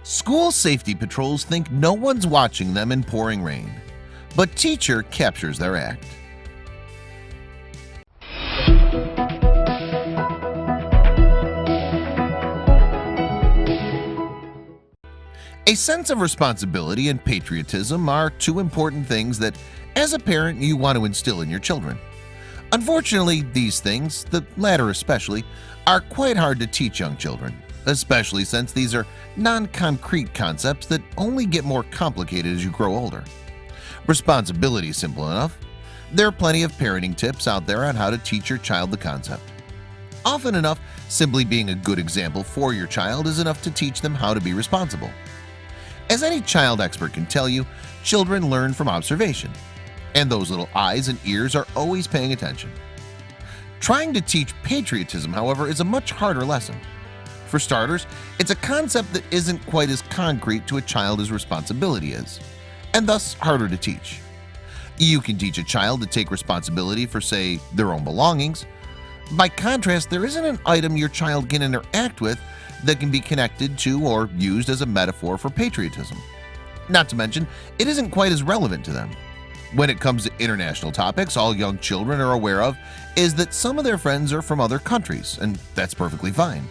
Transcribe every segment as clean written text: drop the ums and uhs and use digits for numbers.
School safety patrols think no one's watching them in pouring rain, but teacher captures their act. A sense of responsibility and patriotism are two important things that, as a parent, you want to instill in your children. Unfortunately, these things, the latter especially, are quite hard to teach young children, especially since these are non-concrete concepts that only get more complicated as you grow older. Responsibility is simple enough. There are plenty of parenting tips out there on how to teach your child the concept. Often enough, simply being a good example for your child is enough to teach them how to be responsible. As any child expert can tell you, children learn from observation, and those little eyes and ears are always paying attention. Trying to teach patriotism, however, is a much harder lesson. For starters, it's a concept that isn't quite as concrete to a child as responsibility is, and thus harder to teach. You can teach a child to take responsibility for, say, their own belongings. By contrast, there isn't an item your child can interact with that can be connected to or used as a metaphor for patriotism. Not to mention, it isn't quite as relevant to them. When it comes to international topics, all young children are aware of is that some of their friends are from other countries, and that's perfectly fine.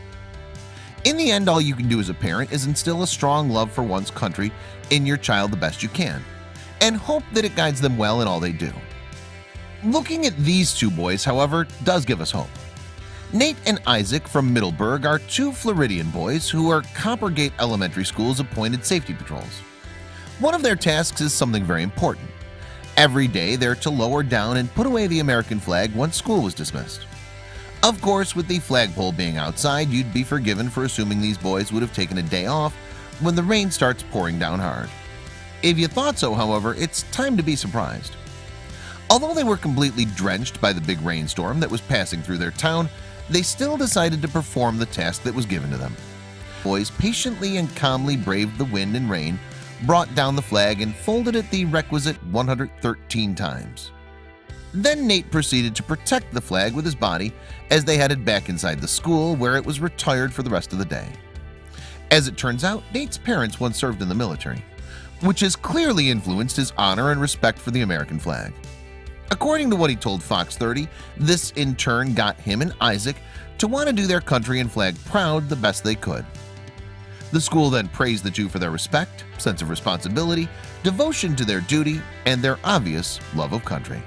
In the end, all you can do as a parent is instill a strong love for one's country in your child the best you can, and hope that it guides them well in all they do. Looking at these two boys, however, does give us hope. Nate and Isaac from Middleburg are two Floridian boys who are Coppergate Elementary School's appointed safety patrols. One of their tasks is something very important. Every day they're to lower down and put away the American flag once school was dismissed. Of course, with the flagpole being outside, you'd be forgiven for assuming these boys would have taken a day off when the rain starts pouring down hard. If you thought so, however, it's time to be surprised. Although they were completely drenched by the big rainstorm that was passing through their town, they still decided to perform the task that was given to them. The boys patiently and calmly braved the wind and rain, brought down the flag, and folded it the requisite 113 times. Then Nate proceeded to protect the flag with his body as they headed back inside the school, where it was retired for the rest of the day. As it turns out, Nate's parents once served in the military, which has clearly influenced his honor and respect for the American flag. According to what he told Fox 30, this in turn got him and Isaac to want to do their country and flag proud the best they could. The school then praised the two for their respect, sense of responsibility, devotion to their duty, and their obvious love of country.